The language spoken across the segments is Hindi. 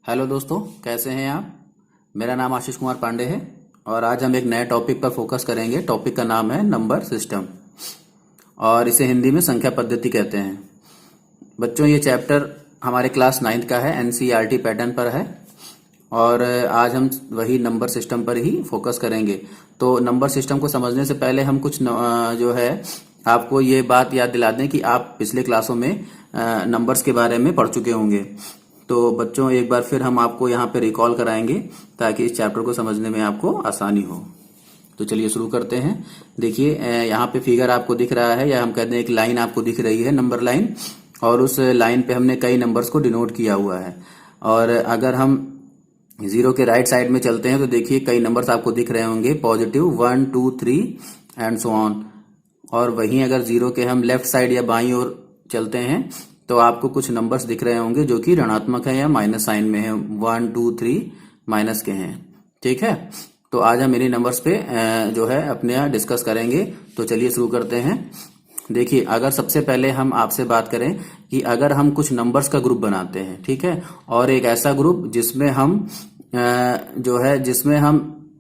हेलो दोस्तों, कैसे हैं आप। मेरा नाम आशीष कुमार पांडे है और आज हम एक नए टॉपिक पर फोकस करेंगे। टॉपिक का नाम है नंबर सिस्टम और इसे हिंदी में संख्या पद्धति कहते हैं। बच्चों, ये चैप्टर हमारे क्लास 9th का है, एनसीईआरटी पैटर्न पर है और आज हम वही नंबर सिस्टम पर ही फोकस करेंगे। तो नंबर सिस्टम को समझने से पहले हम कुछ जो है आपको ये बात याद दिला दें कि आप पिछले क्लासों में नंबर्स के बारे में पढ़ चुके होंगे। तो बच्चों, एक बार फिर हम आपको यहाँ पे रिकॉल कराएंगे ताकि इस चैप्टर को समझने में आपको आसानी हो। तो चलिए शुरू करते हैं। देखिए, यहाँ पे फिगर आपको दिख रहा है, या हम कहते हैं एक लाइन आपको दिख रही है, नंबर लाइन, और उस लाइन पे हमने कई नंबर्स को डिनोट किया हुआ है। और अगर हम जीरो के राइट साइड में चलते हैं तो देखिए कई नंबर्स आपको दिख रहे होंगे, पॉजिटिव 1 2 3 एंड सो ऑन। और वहीं अगर जीरो के हम लेफ्ट साइड या बाईं ओर चलते हैं तो आपको कुछ नंबर्स दिख रहे होंगे जो कि ऋणात्मक है या माइनस साइन में है, 1 2 3 माइनस के हैं। ठीक है, तो आज हम इन्हीं नंबर्स पे जो है अपने यहाँ डिस्कस करेंगे। तो चलिए शुरू करते हैं। देखिए, अगर सबसे पहले हम आपसे बात करें कि अगर हम कुछ नंबर्स का ग्रुप बनाते हैं, ठीक है, और एक ऐसा ग्रुप जिसमें हम जिसमें हम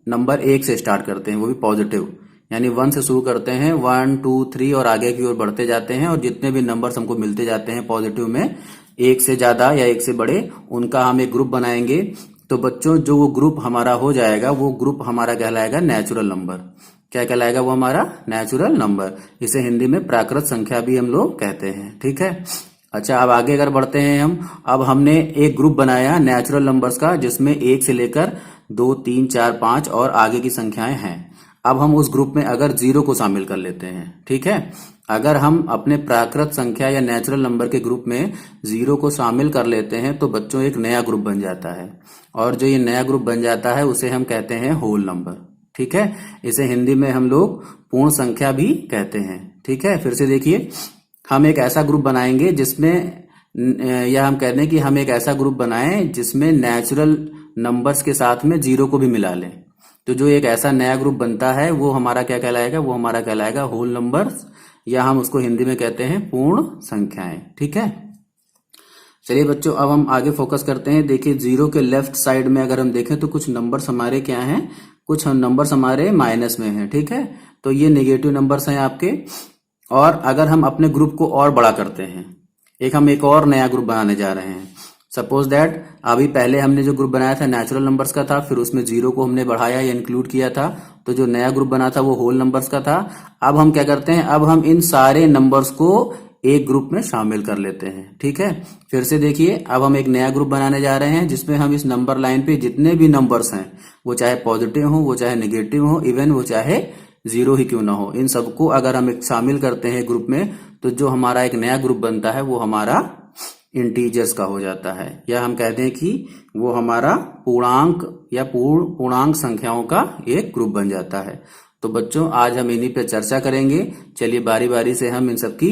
नंबर 1 से स्टार्ट करते हैं, वो भी पॉजिटिव, यानी 1 से शुरू करते हैं, 1 2 3 और आगे की ओर बढ़ते जाते हैं, और जितने भी नंबर्स हमको मिलते जाते हैं पॉजिटिव में, 1 से ज्यादा या 1 से बड़े, उनका हम एक ग्रुप बनाएंगे। तो बच्चों, जो वो ग्रुप हमारा हो जाएगा, वो ग्रुप हमारा कहलाएगा नेचुरल नंबर। क्या कहलाएगा वो हमारा? Natural number. इसे हिंदी में प्राकृत संख्या भी हम लोग कहते हैं। ठीक है, अच्छा, अब आगे अगर बढ़ते हैं अब हमने एक ग्रुप बनाया नेचुरल नंबर्स का जिसमें 1 से लेकर 2 3 4 5 और आगे की संख्याएं हैं। अब हम उस ग्रुप में अगर 0 को शामिल कर लेते हैं, ठीक है, अगर हम अपने प्राकृत संख्या या नेचुरल नंबर के ग्रुप में 0 को शामिल कर लेते हैं तो बच्चों एक नया ग्रुप बन जाता है, और जो ये नया ग्रुप बन जाता है उसे हम कहते हैं होल नंबर। ठीक है, इसे हिंदी में हम लोग पूर्ण संख्या भी कहते हैं। ठीक है, फिर से देखिए, हम एक ऐसा ग्रुप बनाएंगे जिसमें, या हम कहते हैं कि हम एक ऐसा ग्रुप बनाएं जिसमें नेचुरल नंबर्स के साथ में 0 को भी मिला लें। तो जो एक ऐसा नया ग्रुप बनता है वो हमारा क्या कहलाएगा? वो हमारा कहलाएगा होल नंबर्स, या हम उसको हिंदी में कहते हैं पूर्ण संख्याएं। ठीक है, चलिए बच्चों, अब हम आगे फोकस करते हैं। देखिए, 0 के लेफ्ट साइड में अगर हम देखें तो कुछ नंबर्स हमारे क्या हैं? कुछ नंबर्स हमारे माइनस में हैं। ठीक है, तो ये नेगेटिव नंबर्स हैं आपके। और अगर हम अपने ग्रुप को और बड़ा करते हैं, हम एक और नया ग्रुप बनाने जा रहे हैं। सपोज दैट अभी पहले हमने जो ग्रुप बनाया था नेचुरल नंबर्स का था, फिर उसमें 0 को हमने बढ़ाया या इंक्लूड किया था, तो जो नया ग्रुप बना था वो होल नंबर्स का था। अब हम क्या करते हैं? अब हम इन सारे नंबर्स को एक ग्रुप में शामिल कर लेते हैं। ठीक है, फिर से देखिए, अब हम एक नया ग्रुप बनाने जा रहे हैं जिसमें हम इस नंबर लाइन पे जितने भी नंबर्स हैं, वो चाहे पॉजिटिव हो, वो चाहे नेगेटिव हो, इवन वो चाहे 0 ही क्यों ना हो, इन सबको अगर हम एक शामिल करते हैं ग्रुप में, तो जो हमारा एक नया ग्रुप बनता है वो हमारा इंटीजर्स का हो जाता है, या हम कहते हैं कि वो हमारा पूर्णांक या पूर्णांक संख्याओं का एक ग्रुप बन जाता है। तो बच्चों, आज हम इन्हीं पे चर्चा करेंगे। चलिए बारी बारी से हम इन सबकी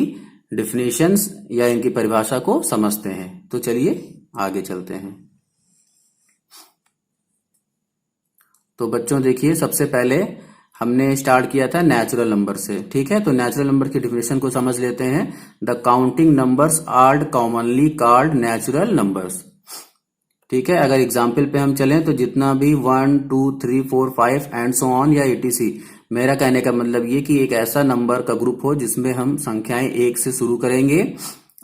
डिफिनेशंस या इनकी परिभाषा को समझते हैं। तो चलिए आगे चलते हैं। तो बच्चों देखिए, सबसे पहले हमने स्टार्ट किया था नेचुरल नंबर से। ठीक है, तो नेचुरल नंबर की डिफिनेशन को समझ लेते हैं। The counting numbers are commonly called natural numbers. ठीक है, अगर एग्जाम्पल पे हम चलें तो जितना भी 1 2 3 4 5 एंड सो ऑन या etc, मेरा कहने का मतलब ये कि एक ऐसा नंबर का ग्रुप हो जिसमें हम संख्याएं 1 से शुरू करेंगे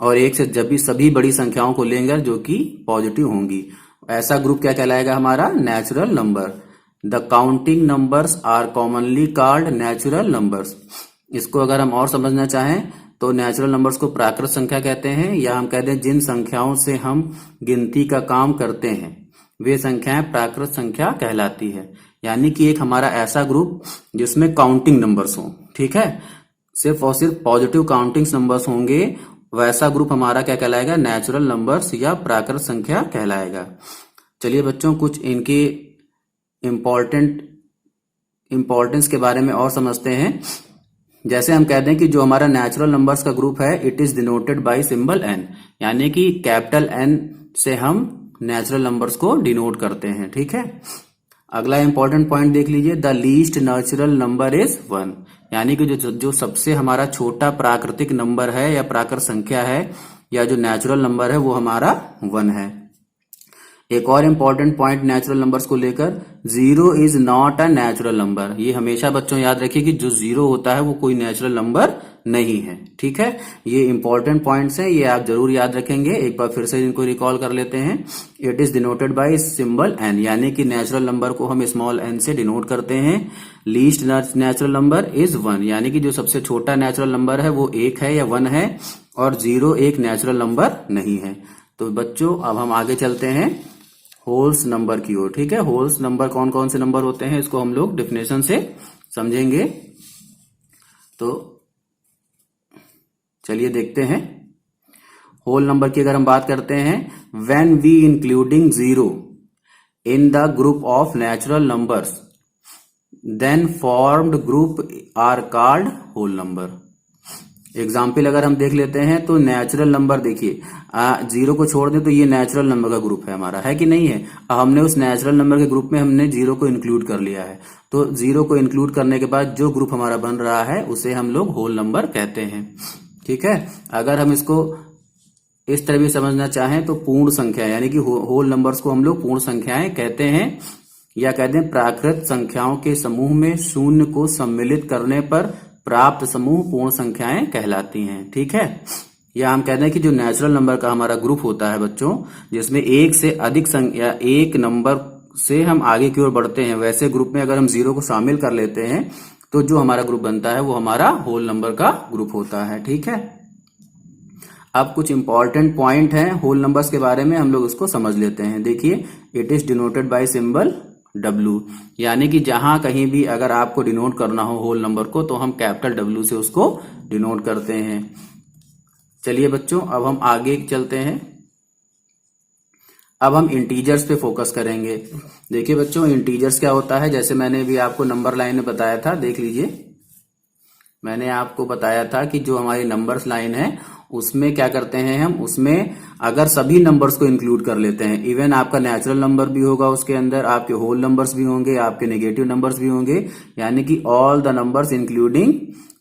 और 1 से जब भी सभी बड़ी संख्याओं को लेंगे जो कि पॉजिटिव होंगी, ऐसा ग्रुप क्या कहलाएगा? हमारा natural number. The counting numbers are commonly called natural numbers. इसको अगर हम और समझना चाहें तो नेचुरल नंबर्स को प्राकृत संख्या कहते हैं, या हम कहते हैं जिन संख्याओं से हम गिनती का काम करते हैं वे संख्याएं प्राकृत संख्या कहलाती है। यानी कि एक हमारा ऐसा ग्रुप जिसमें काउंटिंग नंबर्स हों, ठीक है, सिर्फ और सिर्फ पॉजिटिव काउंटिंग नंबर्स होंगे, वैसा ग्रुप हमारा क्या कहलाएगा? नेचुरल नंबर्स या प्राकृत संख्या कहलाएगा। चलिए बच्चों, कुछ इनकी इंपॉर्टेंस के बारे में और समझते हैं। जैसे हम कहते हैं कि जो हमारा नेचुरल नंबर्स का ग्रुप है, it is denoted by symbol n, यानी कि कैपिटल N से हम नेचुरल नंबर्स को डिनोट करते हैं। ठीक है, अगला इंपॉर्टेंट पॉइंट देख लीजिए, the least natural number is 1, यानी कि जो सबसे हमारा छोटा प्राकृतिक नंबर है या प्राकृत संख्या है या जो नेचुरल नंबर है वो हमारा 1 है। एक और इम्पॉर्टेंट पॉइंट नेचुरल नंबर्स को लेकर, zero is not a natural number. ये हमेशा बच्चों याद रखिए कि जो जीरो होता है वो कोई नेचुरल नंबर नहीं है। ठीक है, ये इंपॉर्टेंट पॉइंट्स हैं, ये आप जरूर याद रखेंगे। एक बार फिर से इनको रिकॉल कर लेते हैं। It is denoted by symbol N, यानी कि नेचुरल नंबर को हम स्मॉल एन से डिनोट करते हैं। Least natural number is one, यानी कि जो सबसे छोटा नेचुरल नंबर है वो एक है या वन है, और जीरो एक नेचुरल नंबर नहीं है। तो बच्चों अब हम आगे चलते हैं होल्स नंबर की ओर। ठीक है, होल्स नंबर कौन कौन से नंबर होते हैं इसको हम लोग डेफिनेशन से समझेंगे। तो चलिए देखते हैं। होल नंबर की अगर हम बात करते हैं, when we including zero in the group of natural numbers then formed group are called whole number. Example अगर हम देख लेते हैं तो नेचुरल नंबर देखिए, जीरो को छोड़ दें तो ये नेचुरल नंबर का ग्रुप है हमारा, है कि नहीं है। हमने उस नेचुरल नंबर के ग्रुप में हमने जीरो को इंक्लूड कर लिया है। तो जीरो को इंक्लूड करने के बाद जो ग्रुप हमारा बन रहा है उसे हम लोग होल नंबर कहते हैं। ठीक है, अगर हम इसको इस तरह भी समझना चाहें तो पूर्ण संख्या, यानी कि होल नंबर्स को हम लोग पूर्ण संख्याएं कहते हैं, या कहते हैं प्राकृत संख्याओं के समूह में शून्य को सम्मिलित करने पर प्राप्त समूह पूर्ण संख्याएं कहलाती हैं। ठीक है, या हम कहते हैं कि जो नेचुरल नंबर का हमारा ग्रुप होता है बच्चों, जिसमें एक से अधिक संख्या, एक नंबर से हम आगे की ओर बढ़ते हैं, वैसे ग्रुप में अगर हम जीरो को शामिल कर लेते हैं तो जो हमारा ग्रुप बनता है वो हमारा होल नंबर का ग्रुप होता है। ठीक है, अब कुछ इंपॉर्टेंट पॉइंट हैं होल नंबर्स के बारे में, हम लोग उसको समझ लेते हैं। देखिए, it is denoted by symbol W, यानी कि जहां कहीं भी अगर आपको डिनोट करना हो होल नंबर को तो हम कैपिटल W से उसको डिनोट करते हैं। चलिए बच्चों अब हम आगे चलते हैं। अब हम इंटीजर्स पे फोकस करेंगे। देखिए बच्चों, इंटीजर्स क्या होता है, जैसे मैंने भी आपको नंबर लाइन में बताया था, देख लीजिए, मैंने आपको बताया था कि जो हमारी नंबर्स लाइन है उसमें क्या करते हैं हम, उसमें अगर सभी नंबर्स को इंक्लूड कर लेते हैं, इवन आपका नेचुरल नंबर भी होगा उसके अंदर, आपके होल नंबर्स भी होंगे, आपके नेगेटिव नंबर्स भी होंगे, यानी कि all the numbers including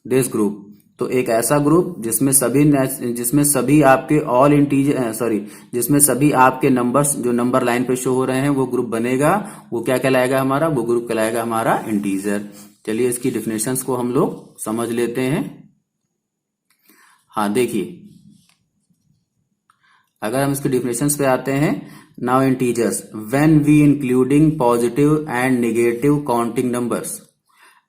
this group. तो एक ऐसा ग्रुप जिसमें सभी आपके ऑल इंटीजर जिसमें सभी आपके नंबर्स जो नंबर लाइन पे शो हो रहे हैं वो ग्रुप बनेगा, वो क्या कहलाएगा हमारा, वो ग्रुप कहलाएगा हमारा इंटीजर। चलिए इसकी डिफिनेशंस को हम लोग समझ लेते हैं। हाँ देखिए, अगर हम इसके डिफिनेशंस पे आते हैं, now integers when we including positive and negative counting numbers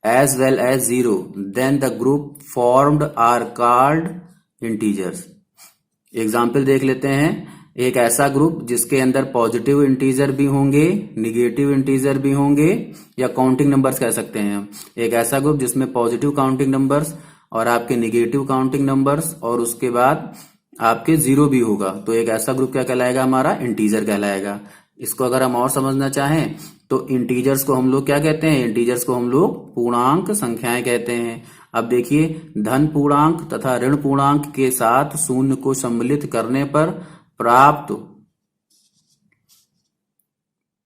as well as zero then the group formed are called integers। Example देख लेते हैं, एक ऐसा ग्रुप जिसके अंदर पॉजिटिव इंटीजर भी होंगे, निगेटिव इंटीजर भी होंगे, या काउंटिंग नंबर्स कह सकते हैं हम। एक ऐसा ग्रुप जिसमें पॉजिटिव काउंटिंग नंबर्स और आपके निगेटिव काउंटिंग नंबर्स और उसके बाद आपके जीरो भी होगा, तो एक ऐसा ग्रुप क्या कहलाएगा हमारा, इंटीजर कहलाएगा। इसको अगर हम और समझना चाहें तो इंटीजर्स को हम लोग क्या कहते हैं, इंटीजर्स को हम लोग पूर्णांक संख्याएं कहते हैं। अब देखिए, धन पूर्णांक तथा ऋण पूर्णांक के साथ शून्य को सम्मिलित करने पर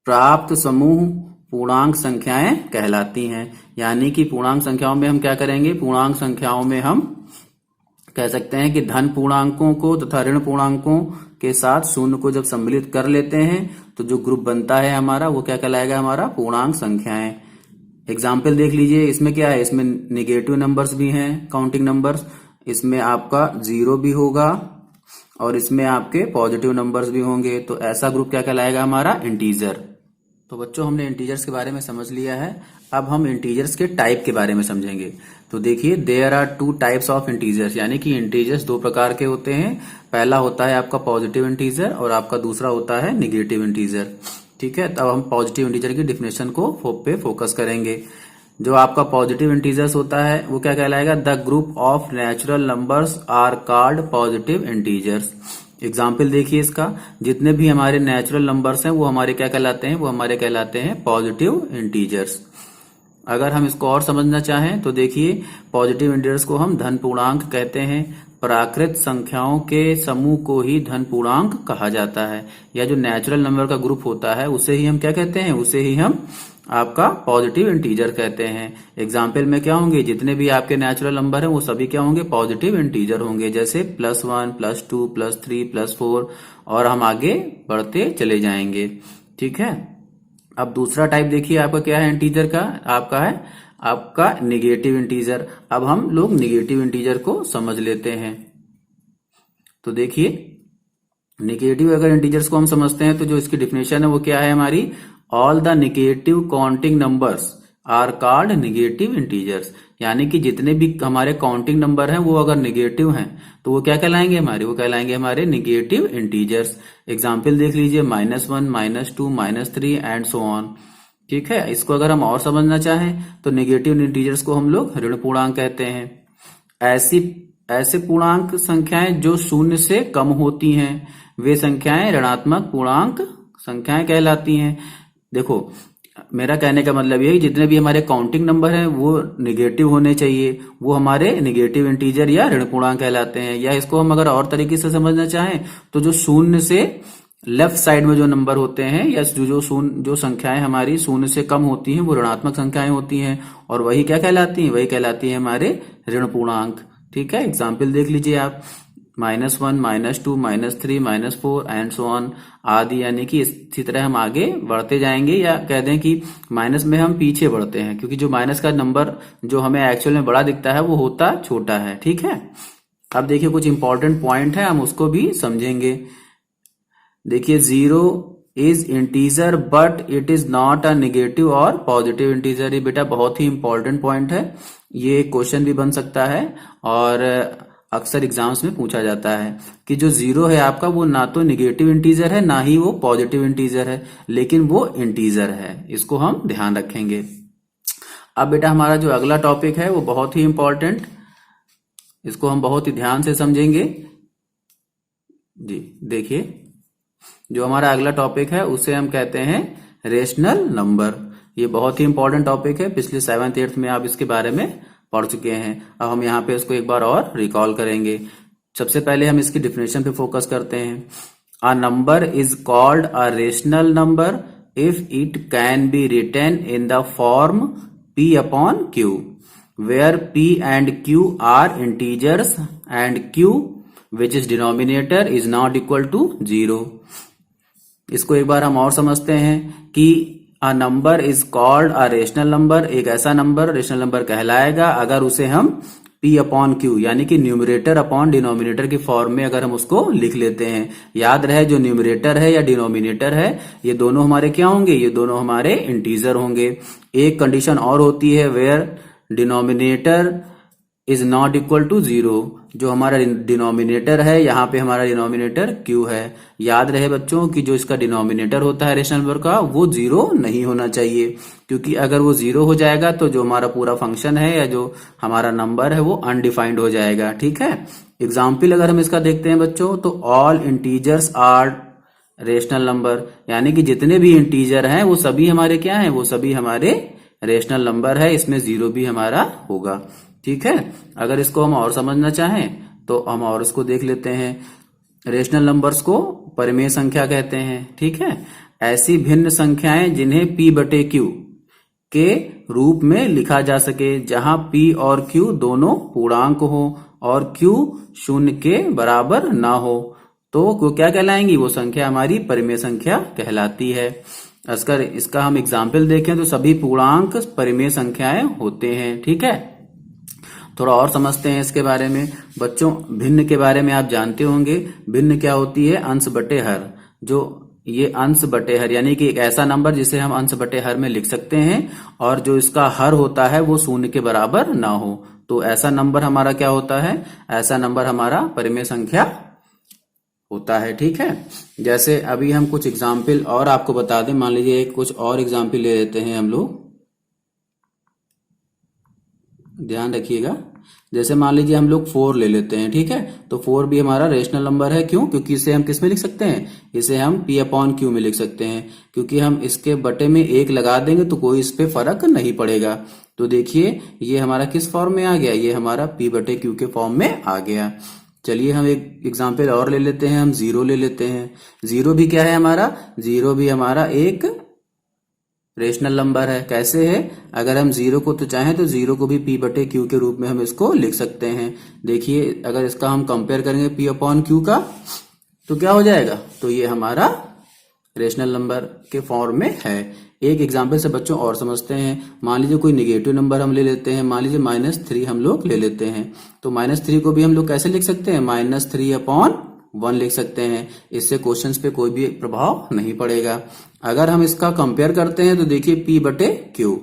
प्राप्त समूह पूर्णांक संख्याएं कहलाती हैं। यानी कि पूर्णांक संख्याओं में हम क्या करेंगे, पूर्णांक संख्याओं में हम कह सकते हैं कि धन पूर्णांकों को तथा ऋण पूर्णांकों के साथ शून्य को जब सम्मिलित कर लेते हैं तो जो ग्रुप बनता है हमारा वो क्या कहलाएगा, हमारा पूर्णांक संख्याएं। एग्जाम्पल देख लीजिए, इसमें क्या है, इसमें निगेटिव नंबर्स भी हैं, काउंटिंग नंबर्स, इसमें आपका जीरो भी होगा और इसमें आपके पॉजिटिव नंबर्स भी होंगे, तो ऐसा ग्रुप क्या कहलाएगा हमारा, इंटीजर। तो बच्चों हमने इंटीजर्स के बारे में समझ लिया है, अब हम इंटीजर्स के टाइप के बारे में समझेंगे। तो देखिए, there are two types of integers, यानी कि इंटीजर्स दो प्रकार के होते हैं। पहला होता है आपका पॉजिटिव इंटीजर और आपका दूसरा होता है निगेटिव इंटीजर। ठीक है, तब हम पॉजिटिव इंटीजर की डिफिनेशन को पे फोकस करेंगे। जो आपका पॉजिटिव इंटीजर्स होता है वो क्या कहलाएगा, the group of natural numbers are called positive integers. Example देखिए इसका, जितने भी हमारे नेचुरल नंबर्स हैं वो हमारे क्या कहलाते हैं, वो हमारे कहलाते हैं पॉजिटिव इंटीजर्स। अगर हम इसको और समझना चाहें तो देखिए, पॉजिटिव इंटीजर्स को हम धन पूर्णांक कहते हैं। प्राकृत संख्याओं के समूह को ही धन पूर्णांक कहा जाता है, या जो नेचुरल नंबर का ग्रुप होता है उसे ही हम क्या कहते हैं, उसे ही हम आपका पॉजिटिव इंटीजर कहते हैं। एग्जाम्पल में क्या होंगे, जितने भी आपके नेचुरल नंबर हैं वो सभी क्या होंगे, पॉजिटिव इंटीजर होंगे, जैसे +1, +2, +3, +4 और हम आगे बढ़ते चले जाएंगे। ठीक है, अब दूसरा टाइप देखिए आपका क्या है इंटीजर का, आपका निगेटिव इंटीजर। अब हम लोग निगेटिव इंटीजर को समझ लेते हैं। तो देखिए निगेटिव अगर इंटीजर्स को हम समझते हैं तो जो इसकी डिफिनेशन है वो क्या है हमारी, all the negative counting numbers are called negative integers. यानी कि जितने भी हमारे काउंटिंग नंबर हैं वो अगर निगेटिव हैं तो वो क्या कहलाएंगे हमारे, वो कहलाएंगे हमारे निगेटिव इंटीजर्स। एग्जाम्पल देख लीजिए -1, -2, -3 एंड सो ऑन। ठीक है, इसको अगर हम और समझना चाहें तो निगेटिव इंटीजर्स को हम लोग ऋण पूर्णांक कहते हैं। ऐसे पूर्णांक संख्याएं जो शून्य से कम होती हैं वे संख्याएं ऋणात्मक पूर्णांक संख्याएं कहलाती हैं। देखो मेरा कहने का मतलब ये है कि जितने भी हमारे काउंटिंग नंबर हैं वो निगेटिव होने चाहिए, वो हमारे निगेटिव इंटीजर या ऋण पूर्णांक कहलाते हैं। या इसको हम अगर और तरीके से समझना चाहें तो जो शून्य से लेफ्ट साइड में जो नंबर होते हैं या जो संख्याएं हमारी शून्य से कम होती हैं वो ऋणात्मक संख्याएं होती हैं, और वही क्या कहलाती हैं, वही कहलाती है हमारे ऋण पूर्णांक। ठीक है, एग्जाम्पल देख लीजिए आप, -1, -2, -3, -4 एंड सो ऑन आदि। यानी कि इसी तरह हम आगे बढ़ते जाएंगे, या कह दें कि माइनस में हम पीछे बढ़ते हैं, क्योंकि जो माइनस का नंबर जो हमें एक्चुअल में बड़ा दिखता है वो होता छोटा है। ठीक है, अब देखिए कुछ इंपॉर्टेंट पॉइंट है, हम उसको भी समझेंगे। देखिए 0 is integer but it is not a negative और पॉजिटिव इंटीजर। ये बेटा बहुत ही इंपॉर्टेंट पॉइंट है, ये क्वेश्चन भी बन सकता है और अक्सर एग्जाम्स में पूछा जाता है कि जो 0 है आपका वो ना तो निगेटिव इंटीजर है ना ही वो पॉजिटिव इंटीजर है, लेकिन वो इंटीजर है। इसको हम ध्यान रखेंगे। अब बेटा हमारा जो अगला टॉपिक है वो बहुत ही इंपॉर्टेंट, इसको हम बहुत ही ध्यान से समझेंगे। जी देखिए जो हमारा अगला टॉपिक है उसे हम कहते हैं रेशनल नंबर। ये बहुत ही इंपॉर्टेंट टॉपिक है, पिछले 7th 8th में आप इसके बारे में पढ़ चुके हैं। अब हम यहाँ पे इसको एक बार और रिकॉल करेंगे। सबसे पहले हम इसकी डिफिनेशन पे फोकस करते हैं। A number is called a rational number if it can be written in the form p upon q, where p and q are integers and q which is denominator is not equal to 0। इसको एक बार हम और समझते हैं कि a number is called a rational number, एक ऐसा नंबर रेशनल नंबर कहलाएगा अगर उसे हम p अपॉन q यानी कि न्यूमरेटर अपॉन डिनोमिनेटर की फॉर्म में अगर हम उसको लिख लेते हैं। याद रहे जो न्यूमरेटर है या डिनोमिनेटर है ये दोनों हमारे क्या होंगे, ये दोनों हमारे इंटीजर होंगे। एक कंडीशन और होती है where denominator is not equal to 0, जो हमारा डिनोमिनेटर है यहाँ पे हमारा डिनोमिनेटर q है। याद रहे बच्चों कि जो इसका डिनोमिनेटर होता है रेशनल नंबर का वो 0 नहीं होना चाहिए, क्योंकि अगर वो 0 हो जाएगा तो जो हमारा पूरा फंक्शन है या जो हमारा नंबर है वो अनडिफाइंड हो जाएगा। ठीक है, एग्जाम्पल अगर हम इसका देखते हैं बच्चों तो all integers are rational number, यानी कि जितने भी इंटीजर हैं वो सभी हमारे क्या हैं, वो सभी हमारे रेशनल नंबर है, इसमें 0 भी हमारा होगा। ठीक है, अगर इसको हम और समझना चाहें तो हम और इसको देख लेते हैं। रेशनल नंबर्स को परिमेय संख्या कहते हैं। ठीक है, ऐसी भिन्न संख्याएं जिन्हें p बटे q के रूप में लिखा जा सके, जहां p और q दोनों पूर्णांक हो और q 0 के बराबर ना हो, तो वो क्या कहलाएंगी, वो संख्या हमारी परिमेय संख्या कहलाती है। इसका हम एग्जाम्पल देखें तो सभी पूर्णांक परिमेय संख्याएं होते हैं। ठीक है, थोड़ा और समझते हैं इसके बारे में। बच्चों भिन्न के बारे में आप जानते होंगे, भिन्न क्या होती है, अंश बटे हर। जो ये अंश बटे हर यानी कि एक ऐसा नंबर जिसे हम अंश बटे हर में लिख सकते हैं और जो इसका हर होता है वो 0 के बराबर ना हो, तो ऐसा नंबर हमारा क्या होता है, ऐसा नंबर हमारा परिमेय संख्या होता है। ठीक है, जैसे अभी हम कुछ एग्जाम्पल और आपको बता दें, मान लीजिए कुछ और एग्जाम्पल ले लेते हैं हम लोग, ध्यान रखिएगा। जैसे मान लीजिए हम लोग 4 ले लेते हैं। ठीक है, तो 4 भी हमारा रेशनल नंबर है। क्यों, क्योंकि इसे हम किस में लिख सकते हैं, इसे हम p अपॉन q में लिख सकते हैं, क्योंकि हम इसके बटे में 1 लगा देंगे तो कोई इस पे फर्क नहीं पड़ेगा। तो देखिए ये हमारा किस फॉर्म में आ गया, ये हमारा p बटे q के फॉर्म में आ गया। चलिए हम एक एग्जाम्पल और ले लेते हैं, हम 0 ले लेते हैं। 0 भी क्या है हमारा, 0 भी हमारा एक रेशनल नंबर है। कैसे है, अगर हम 0 को तो चाहें तो 0 को भी p बटे q के रूप में हम इसको लिख सकते हैं। देखिए अगर इसका हम कंपेयर करेंगे p अपॉन q का तो क्या हो जाएगा, तो ये हमारा रेशनल नंबर के फॉर्म में है। एक एग्जाम्पल से बच्चों और समझते हैं। मान लीजिए कोई निगेटिव नंबर हम ले लेते हैं, मान लीजिए -3 हम लोग ले लेते हैं। तो -3 को भी हम लोग कैसे लिख सकते हैं, -3/1 लिख सकते हैं। इससे क्वेश्चंस पे कोई भी प्रभाव नहीं पड़ेगा। अगर हम इसका कंपेयर करते हैं तो देखिए P/Q।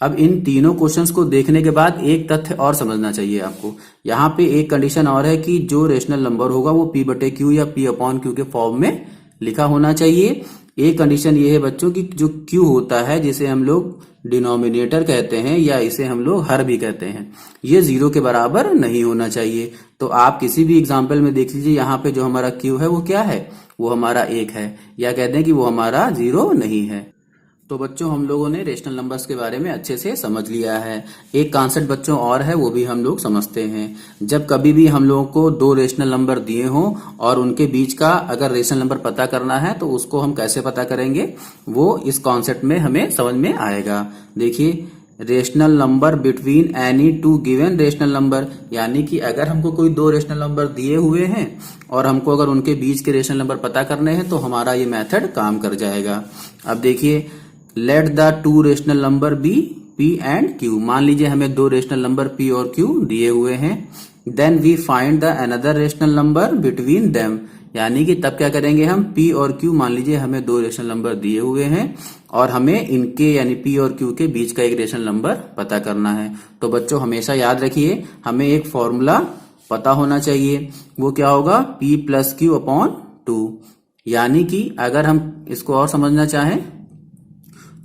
अब इन तीनों क्वेश्चंस को देखने के बाद एक तथ्य और समझना चाहिए आपको। यहाँ पे एक कंडीशन और है कि जो रेशनल नंबर होगा वो P/Q या P/Q के फॉर्म में लिखा होना चाहिए। एक कंडीशन ये है बच्चों की जो Q होता है, जिसे हम लोग डिनोमिनेटर कहते हैं या इसे हम लोग हर भी कहते हैं, ये 0 के बराबर नहीं होना चाहिए। तो आप किसी भी एग्जाम्पल में देख लीजिए, यहाँ पे जो हमारा Q है वो क्या है, वो हमारा 1 है, या कहते हैं कि वो हमारा 0 नहीं है। तो बच्चों हम लोगों ने रेशनल नंबर्स के बारे में अच्छे से समझ लिया है। एक कॉन्सेप्ट बच्चों और है, वो भी हम लोग समझते हैं। जब कभी भी हम लोगों को दो रेशनल नंबर दिए हों और उनके बीच का अगर रेशनल नंबर पता करना है तो उसको हम कैसे पता करेंगे, वो इस कॉन्सेप्ट में हमें समझ में आएगा। देखिए, rational number between any two given rational number, यानी कि अगर हमको कोई दो रेशनल नंबर दिए हुए हैं और हमको अगर उनके बीच के रेशनल नंबर पता करने हैं तो हमारा ये मेथड काम कर जाएगा। अब देखिए, let the two rational number be P and Q। मान लीजिए हमें दो रेशनल नंबर P और Q दिए हुए हैं। Then we find the another rational number between them, यानी कि तब क्या करेंगे हम, P और Q, मान लीजिए हमें दो रेशनल नंबर दिए हुए हैं और हमें इनके यानी P और Q के बीच का एक रेशनल नंबर पता करना है। तो बच्चों हमेशा याद रखिए, हमें एक फॉर्मूला पता होना चाहिए। वो क्या होगा, P+Q/2। यानी कि अगर हम इसको और समझना चाहें,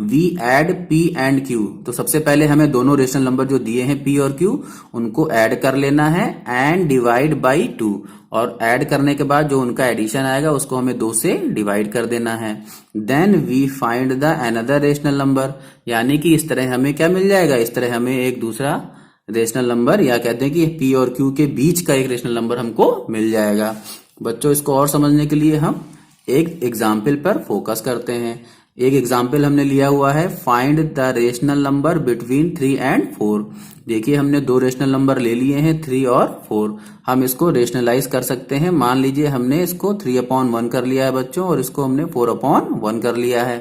we add P and Q, तो सबसे पहले हमें दोनों रेशनल नंबर जो दिए हैं P और Q उनको ऐड कर लेना है एंड डिवाइड बाई 2, और ऐड करने के बाद जो उनका एडिशन आएगा उसको हमें 2 से डिवाइड कर देना है। Then we find the another rational number, यानी कि इस तरह हमें क्या मिल जाएगा, इस तरह हमें एक दूसरा रेशनल नंबर या कहते हैं कि P और Q के बीच का एक रेशनल नंबर हमको मिल जाएगा। बच्चों इसको और समझने के लिए हम एक एग्जाम्पल पर फोकस करते हैं। एक एग्जाम्पल हमने लिया हुआ है, find the rational number between 3 and 4। देखिए हमने दो रेशनल नंबर ले लिए हैं 3 और 4। हम इसको रेशनलाइज कर सकते हैं। मान लीजिए हमने इसको 3/1 कर लिया है बच्चों और इसको हमने 4/1 कर लिया है।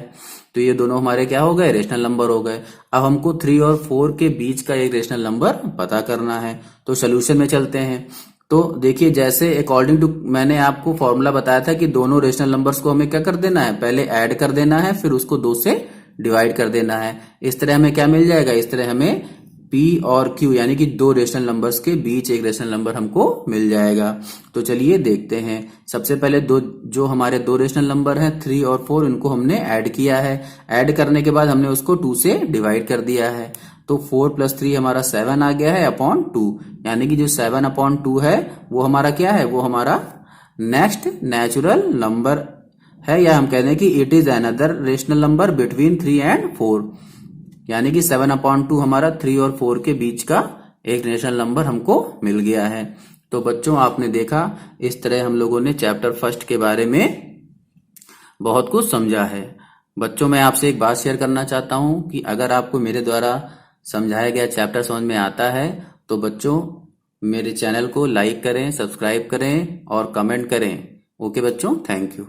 तो ये दोनों हमारे क्या हो गए, रेशनल नंबर हो गए। अब हमको 3 और 4 के बीच का एक रेशनल नंबर पता करना है। तो सोल्यूशन में चलते हैं। तो देखिए, जैसे अकॉर्डिंग टू मैंने आपको फॉर्मूला बताया था कि दोनों रेशनल नंबर्स को हमें क्या कर देना है, पहले ऐड कर देना है, फिर उसको 2 से डिवाइड कर देना है। इस तरह हमें क्या मिल जाएगा, इस तरह हमें P और Q यानी कि दो रेशनल नंबर्स के बीच एक रेशनल नंबर हमको मिल जाएगा। तो चलिए देखते हैं। सबसे पहले जो हमारे दो रेशनल नंबर हैं 3 और 4, इनको हमने ऐड किया है। ऐड करने के बाद हमने उसको 2 से डिवाइड कर दिया है। तो 4 + 3 हमारा 7 आ गया है अपॉन 2, यानी कि जो 7/2 है वो हमारा क्या है, वो हमारा नेक्स्ट नेचुरल नंबर है, या हम कहते हैं कि it is another rational number between 3 and 4, यानी कि 7/2 हमारा 3 और 4 के बीच का एक रेशनल नंबर हमको मिल गया है। तो बच्चों आपने देखा, इस तरह हम लोगों ने चैप्टर 1 के बारे में बहुत कुछ समझा है। बच्चों मैं आपसे एक बात शेयर करना चाहता हूं कि अगर आपको मेरे द्वारा समझाया गया चैप्टर समझ में आता है तो बच्चों मेरे चैनल को लाइक करें, सब्सक्राइब करें और कमेंट करें। ओके बच्चों, थैंक यू।